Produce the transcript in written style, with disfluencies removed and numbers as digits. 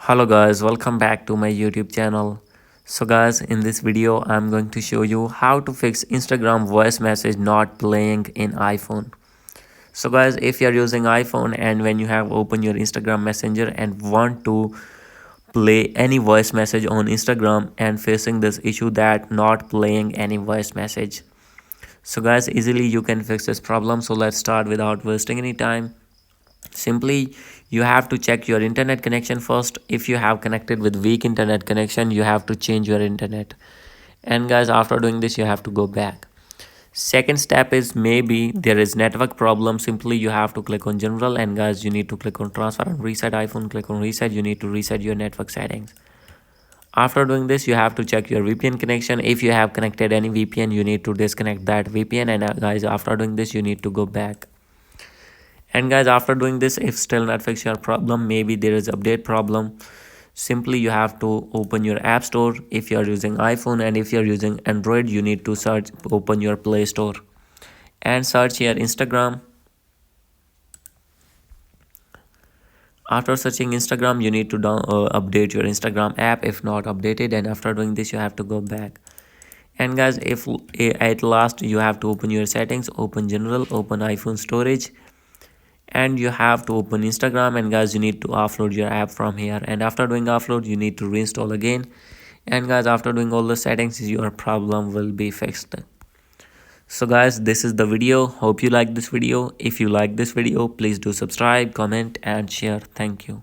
Hello guys, welcome back to my YouTube channel. So guys, in this video I'm going to show you how to fix Instagram voice message not playing in iPhone. So guys, if you're using iPhone and when you have opened your Instagram Messenger and want to play any voice message on Instagram and facing this issue that not playing any voice message. So guys, easily you can fix this problem. So let's start without wasting any time. Simply, you have to check your internet connection first. If you have connected with weak internet connection, you have to change your internet. And guys, after doing this, you have to go back. Second step is maybe there is network problem. Simply you have to click on general, and guys, you need to click on transfer and reset iPhone. Click on reset. You need to reset your network settings. After doing this, you have to check your VPN connection. If you have connected any VPN, you need to disconnect that VPN. And guys, after doing this, you need to go back. And guys, after doing this, if still not fix your problem, maybe there is update problem, simply you have to open your app store if you are using iPhone, and if you are using Android, you need to search, open your Play Store and search here Instagram. After searching Instagram, you need to update your Instagram app if not updated, and after doing this, you have to go back. And guys, if at last you have to open your settings, open general, open iPhone storage, and you have to open Instagram, and guys, you need to offload your app from here, and after doing offload, you need to reinstall again. And guys, after doing all the settings, your problem will be fixed. So guys, this is the video. Hope you like this video. If you like this video, please do subscribe, comment and share. Thank you.